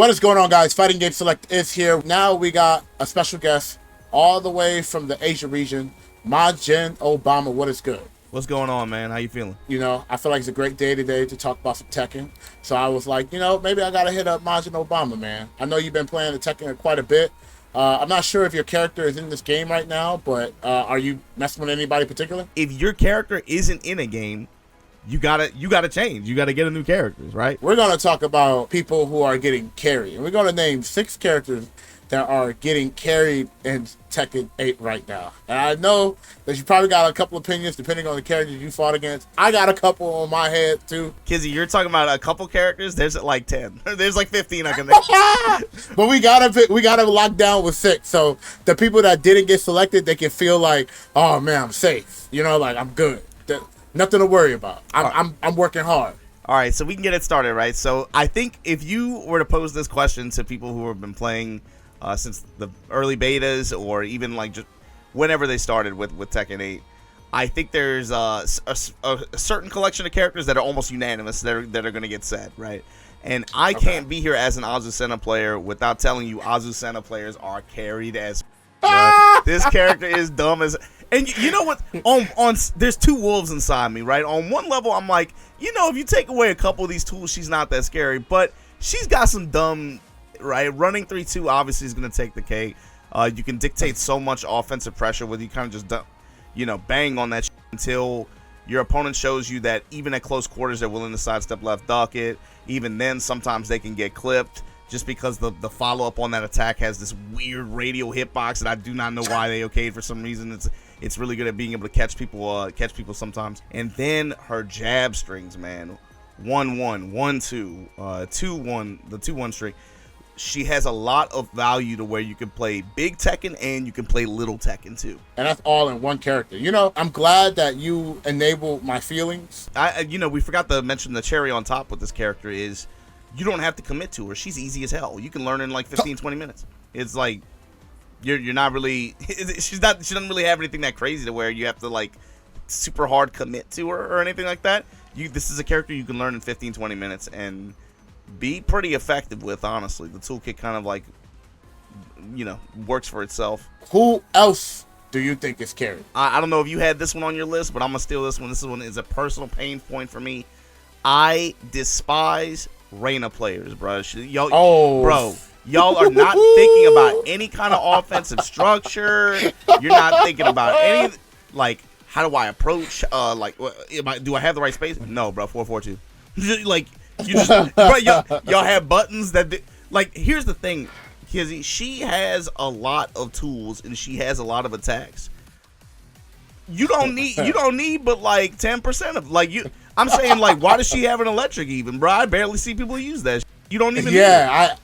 What is going on, guys? Fighting Game Select is here. Now we got a special guest all the way from the Asia region, Majin Obama. What is good? What's going on, man? How you feeling? You know, I feel like it's a great day today to talk about some Tekken. So I was like, maybe I got to hit up Majin Obama, man. I know you've been playing the Tekken quite a bit. I'm not sure if your character is in this game right now, but are you messing with anybody in particular? If your character isn't in a game, you gotta change. You gotta get a new character, right? We're gonna talk about people who are getting carried, and we're gonna name 6 characters that are getting carried in Tekken 8 right now. And I know that you probably got a couple opinions depending on the characters you fought against. I got a couple on my head too. Kizzie, you're talking about a couple characters. There's like 10. There's like 15 I can name. But we gotta lock down with 6. So the people that didn't get selected, they can feel like, oh man, I'm safe. Like I'm good. Nothing to worry about. I'm working hard. All right, so we can get it started, right? So I think if you were to pose this question to people who have been playing since the early betas or even like just whenever they started with Tekken 8, I think there's a certain collection of characters that are almost unanimous that are going to get said, right? And I can't be here as an Azu Senna player without telling you Azu Senna players are carried as this character is dumb as. And you know what? On there's 2 wolves inside me, right? On one level, I'm like, if you take away a couple of these tools, she's not that scary. But she's got some dumb, right? Running 3-2 obviously is going to take the cake. You can dictate so much offensive pressure with you kind of just, bang on that until your opponent shows you that even at close quarters, they're willing to sidestep left duck it. Even then, sometimes they can get clipped. Just because the follow-up on that attack has this weird radial hitbox that I do not know why they okayed for some reason. It's really good at being able to catch people sometimes. And then her jab strings, man. 1-1, 1-2, 2-1, the 2-1 string. She has a lot of value to where you can play big Tekken and you can play little Tekken too. And that's all in one character. I'm glad that you enabled my feelings. We forgot to mention the cherry on top with this character is you don't have to commit to her. She's easy as hell. You can learn in like 15-20 minutes. It's like you're not really she doesn't really have anything that crazy to where you have to like super hard commit to her or anything like that. This is a character you can learn in 15-20 minutes and be pretty effective with, honestly. The toolkit kind of like works for itself. Who else do you think is carried? I don't know if you had this one on your list, but I'm gonna steal this one. This one is a personal pain point for me. I despise Reina players, bro. Y'all are not thinking about any kind of offensive structure. You're not thinking about any how do I approach? Do I have the right space? No, bro. 4-4-2. Bro, y'all have buttons that here's the thing, Kizzie. She has a lot of tools and she has a lot of attacks. You don't need but like 10% of I'm saying why does she have an electric even, bro? I barely see people use that. You don't even. Yeah,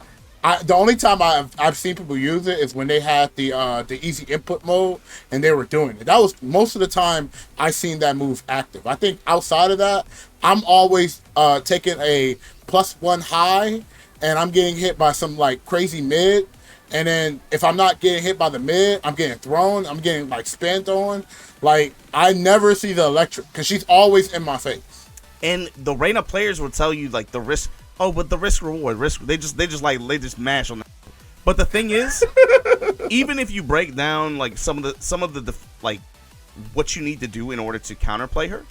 I the only time I've seen people use it is when they had the easy input mode and they were doing it. That was most of the time I seen that move active. I think outside of that, I'm always taking a +1 high and I'm getting hit by some crazy mid. And then if I'm not getting hit by the mid, I'm getting thrown. I'm getting spin on. I never see the electric because she's always in my face. And the Reina players will tell you the risk. Oh, but the risk reward, they just mash on that. But the thing is, even if you break down some of the what you need to do in order to counterplay her,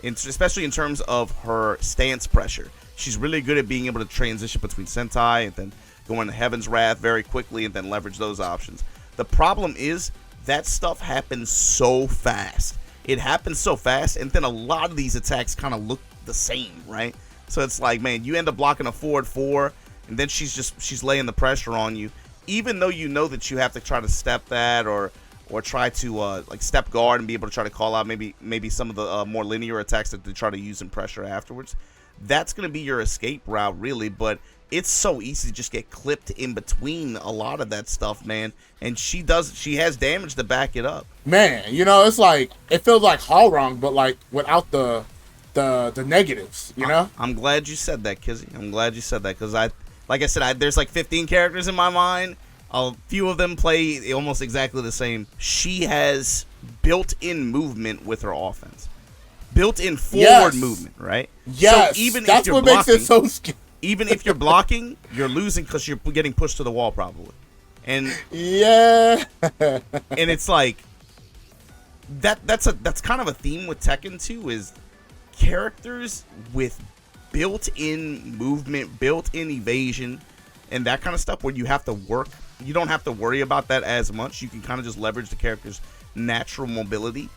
especially in terms of her stance pressure, she's really good at being able to transition between Sentai and then go into Heaven's Wrath very quickly and then leverage those options. The problem is that stuff happens so fast. It happens so fast, and then a lot of these attacks kind of look the same, right? So it's man, you end up blocking a forward 4, and then she's laying the pressure on you, even though you know that you have to try to step that or try to step guard and be able to try to call out maybe some of the more linear attacks that they try to use in pressure afterwards. That's going to be your escape route, really, but it's so easy to just get clipped in between a lot of that stuff, man. And she has damage to back it up. Man, it's it feels like Hallrong, but without the negatives, I'm glad you said that, Kizzie. I'm glad you said that because like I said, there's 15 characters in my mind. A few of them play almost exactly the same. She has built-in movement with her offense. Built-in forward movement, right? Yes, so even that's if you're what blocking, makes it so scary. Even if you're blocking, you're losing because you're getting pushed to the wall probably. And yeah, and it's like that's kind of a theme with Tekken 2 is characters with built-in movement, built-in evasion, and that kind of stuff where you have to work. You don't have to worry about that as much. You can kind of just leverage the character's natural mobility.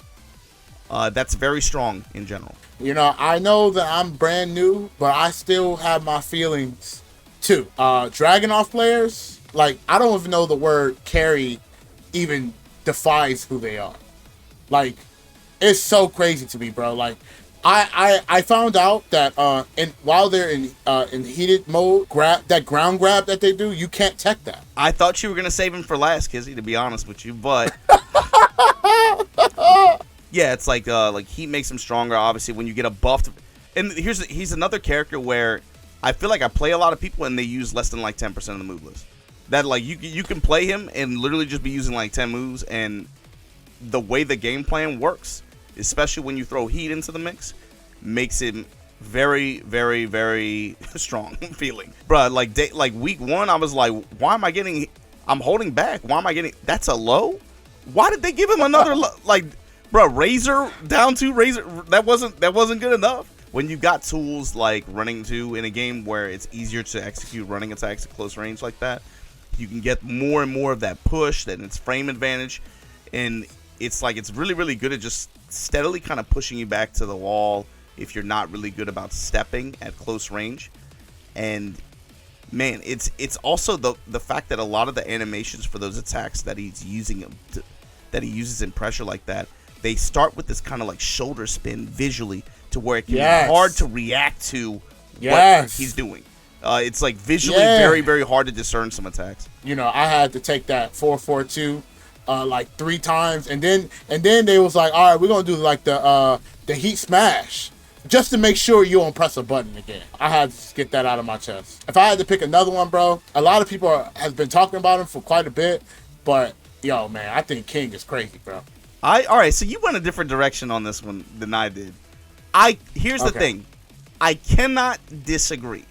That's very strong in general. You know, I know that I'm brand new, but I still have my feelings too. Dragonov players, like, I don't even know the word carry even defines who they are. Like, it's so crazy to me, bro. Like, I found out that while they're in heated mode, that ground grab that they do, you can't tech that. I thought you were gonna save him for last, Kizzie, to be honest with you, but yeah, it's like heat makes him stronger. Obviously, when you get a buffed, and he's another character where I feel like I play a lot of people and they use less than like 10% of the move list. That like you can play him and literally just be using like 10 moves, and the way the game plan works, especially when you throw heat into the mix, makes him very, very, very strong feeling. Bruh, like week 1, I was like, why am I getting? I'm holding back. Why am I getting? That's a low. Why did they give him another low? Like, bro, Razor down to Razor. That wasn't good enough. When you got tools like running 2 in a game where it's easier to execute running attacks at close range like that, you can get more and more of that push, that it's frame advantage, and it's like it's really, really good at just steadily kind of pushing you back to the wall if you're not really good about stepping at close range. And man, it's also the fact that a lot of the animations for those attacks that he's using that he uses in pressure like that, they start with this kind of like shoulder spin visually to where it can be hard to react to what he's doing. It's like visually very, very hard to discern some attacks. You know, I had to take that 4-4-2 like 3 times, and then they was like, all right, we're gonna do like the heat smash just to make sure you don't press a button again. I had to get that out of my chest. If I had to pick another one, bro, a lot of people have been talking about him for quite a bit, but yo, man, I think King is crazy, bro. All right, so you went a different direction on this one than I did. Here's the thing. I cannot disagree,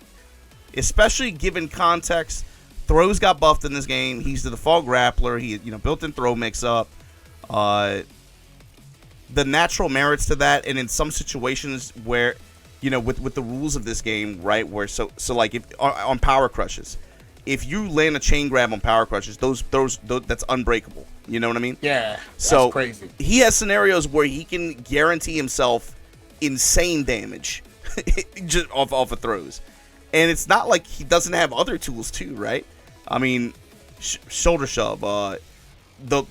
especially given context. Throws got buffed in this game. He's the default grappler. He, built-in throw mix-up. The natural merits to that, and in some situations where, with the rules of this game, right, where so like if on power crushes, if you land a chain grab on power crushes, those that's unbreakable. You know what I mean? Yeah. That's crazy. He has scenarios where he can guarantee himself insane damage just off of throws, and it's not like he doesn't have other tools too, right? I mean, shoulder shove, the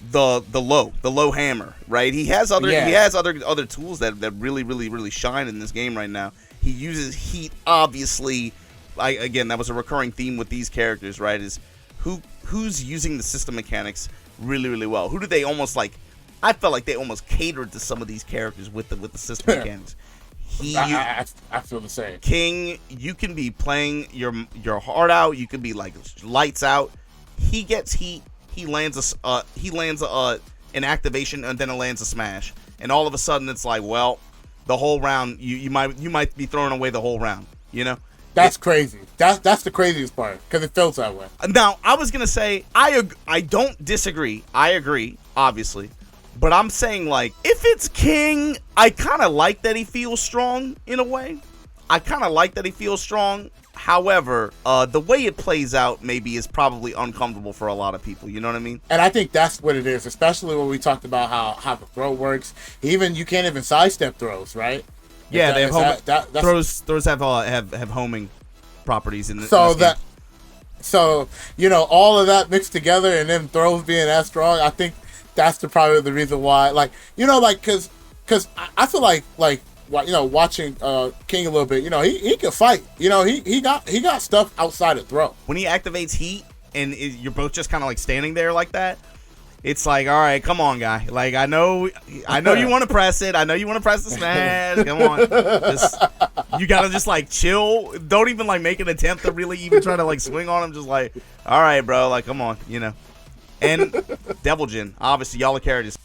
low hammer, right? He has other tools that really, really, really shine in this game right now. He uses heat, obviously. Again, that was a recurring theme with these characters, right? Is who's using the system mechanics really, really well? Who do they almost like? I felt like they almost catered to some of these characters with the system mechanics. I feel the same. King, you can be playing your heart out. You can be like lights out. He gets heat. He lands an activation, and then it lands a smash. And all of a sudden, it's like, well, the whole round, you might be throwing away the whole round. That's crazy. That's the craziest part, because it feels that way. Now, I was gonna say I don't disagree. I agree, obviously. But I'm saying, like, if it's King, I kind of like that he feels strong in a way. I kind of like that he feels strong. However, the way it plays out maybe is probably uncomfortable for a lot of people. You know what I mean? And I think that's what it is, especially when we talked about how the throw works. Even you can't even sidestep throws, right? Yeah, they have throws have homing properties in this game. So all of that mixed together, and then throws being that strong, I think that's probably the reason why. Like, because I feel like watching King a little bit, he can fight. He got stuff outside of throw. When he activates heat and you're both just kind of like standing there like that, it's like, all right, come on, guy. Like, I know you want to press it. I know you want to press the smash. Come on. You got to just, like, chill. Don't even, like, make an attempt to really even try to, like, swing on him. Just like, all right, bro. Like, come on, And Devil Jin, obviously, y'all are characters.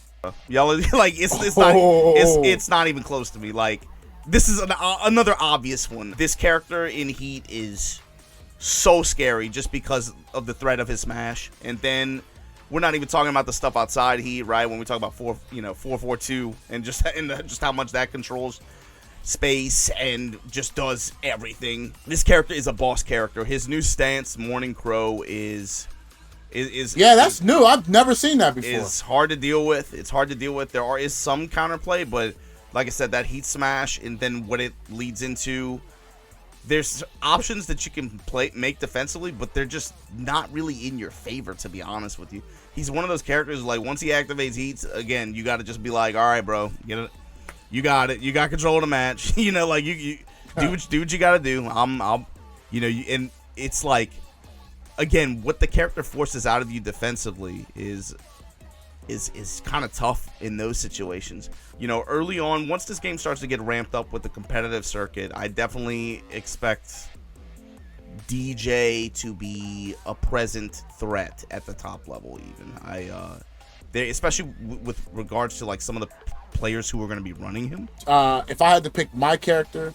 Y'all are, like, it's not even close to me. Like, this is another obvious one. This character in Heat is so scary just because of the threat of his smash. And then we're not even talking about the stuff outside heat, right? When we talk about 442 and just how much that controls space and just does everything. This character is a boss character. His new stance, Morning Crow, is that's new. I've never seen that before. It's hard to deal with. It's hard to deal with. There is some counterplay, but like I said, that heat smash and then what it leads into, there's options that you can make defensively, but they're just not really in your favor, to be honest with you. He's one of those characters, like, once he activates heats, again, you got to just be like, all right, bro, get it. You got it. You got control of the match. Like, you do what you got to do. And it's like, again, what the character forces out of you defensively is kind of tough in those situations. Early on, once this game starts to get ramped up with the competitive circuit, I definitely expect DJ to be a present threat at the top level. Even especially with regards to like some of the players who are going to be running him. If I had to pick my character,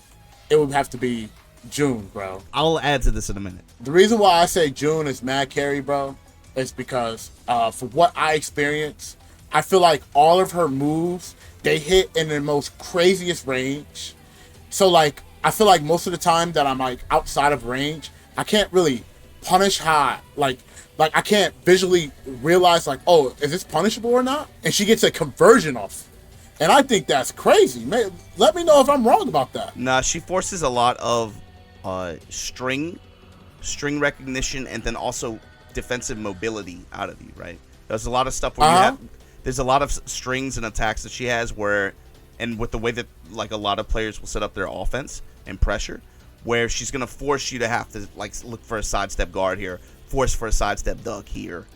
it would have to be June, bro. I'll add to this in a minute. The reason why I say June is mad carry, bro, is because for what I experience, I feel like all of her moves, they hit in the most craziest range. So like, I feel like most of the time that I'm like outside of range, I can't really punish how like I can't visually realize like, oh, is this punishable or not? And she gets a conversion off. And I think that's crazy. Man, let me know if I'm wrong about that. Nah, she forces a lot of string recognition and then also defensive mobility out of you, right? There's a lot of stuff where there's a lot of strings and attacks that she has and with the way that like a lot of players will set up their offense and pressure, where she's gonna force you to have to like look for a sidestep guard here, force for a sidestep duck here.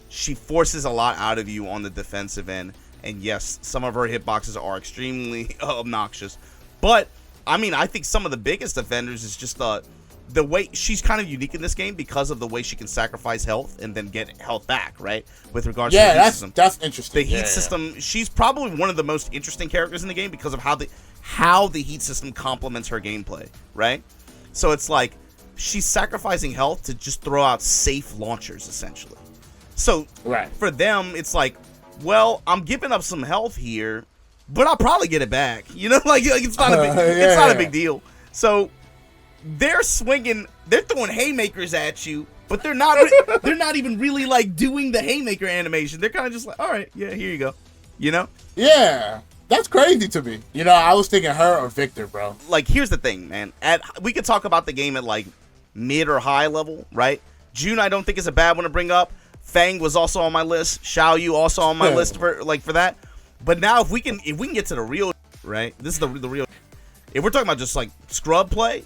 She forces a lot out of you on the defensive end, and yes, some of her hitboxes are extremely obnoxious, but I mean, I think some of the biggest offenders is just the way she's kind of unique in this game because of the way she can sacrifice health and then get health back, right? With regards to the heat system. That's interesting. The heat system, she's probably one of the most interesting characters in the game because of how the heat system complements her gameplay, right? So it's like she's sacrificing health to just throw out safe launchers, essentially. So for them, it's like, well, I'm giving up some health here, but I'll probably get it back. Like it's not a big deal. So they're swinging, they're throwing haymakers at you, but they're not even really like doing the haymaker animation. They're kind of just like, all right, yeah, here you go. Yeah, that's crazy to me. I was thinking her or Victor, bro. Like, here's the thing, man. We could talk about the game at like mid or high level, right? June, I don't think is a bad one to bring up. Fang was also on my list. Xiao Yu also on my list for that. But now if we can get to the real, right? This is the real. If we're talking about just like scrub play,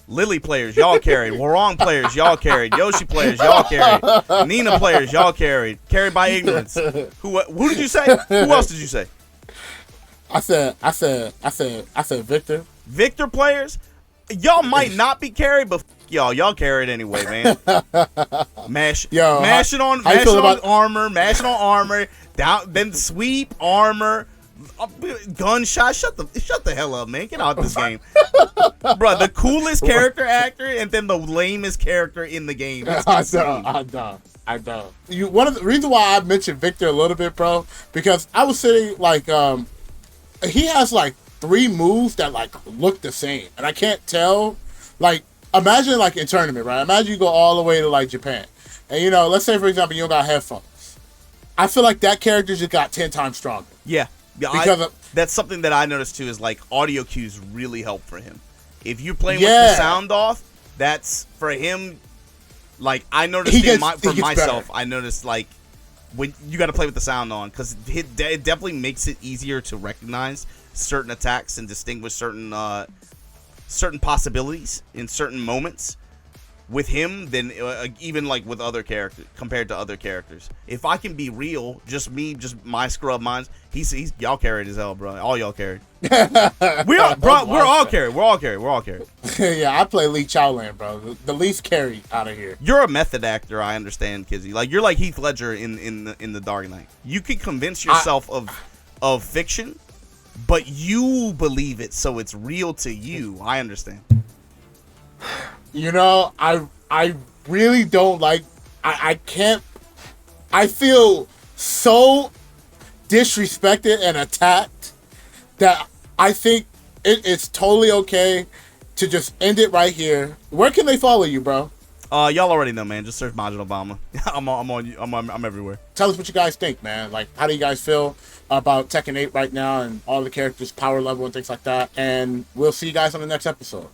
Lily players, y'all carried. Warong players, y'all carried. Yoshi players, y'all carried. Nina players, y'all carried. Carried by ignorance. Who did you say? Who else did you say? I said Victor. Victor players, y'all might not be carried, but y'all carried anyway, man. Mash it on armor, down, then sweep armor. Gunshot, shut the hell up, man. Get out of this game. Bro, the coolest character actor and then the lamest character in the game. I know. One of the reasons why I mentioned Victor a little bit, bro, because I was sitting like he has like 3 moves that like look the same, and I can't tell. Like, imagine like in tournament, right? Imagine you go all the way to like Japan, and let's say for example you don't got headphones. I feel like that character just got 10 times stronger. Yeah, that's something that I noticed too. Is like audio cues really help for him. If you're playing with the sound off, that's for him. Like, I noticed for myself, I noticed like when you got to play with the sound on, because it definitely makes it easier to recognize certain attacks and distinguish certain possibilities in certain moments with him than even like with other characters compared to other characters. If I can be real, just my scrub minds, he's y'all carried as hell, bro. All y'all carried. We're all carried. Yeah, I play Lee Chowland, bro. The least carry out of here. You're a method actor, I understand, Kizzie. Like, you're like Heath Ledger in the Dark Knight. You can convince yourself of fiction, but you believe it, so it's real to you. I understand. You know, I really don't like. I can't. I feel so disrespected and attacked that I think it's totally okay to just end it right here. Where can they follow you, bro? Y'all already know, man. Just search Majin Obama. I'm everywhere. Tell us what you guys think, man. Like, how do you guys feel about Tekken 8 right now and all the characters' power level and things like that? And we'll see you guys on the next episode.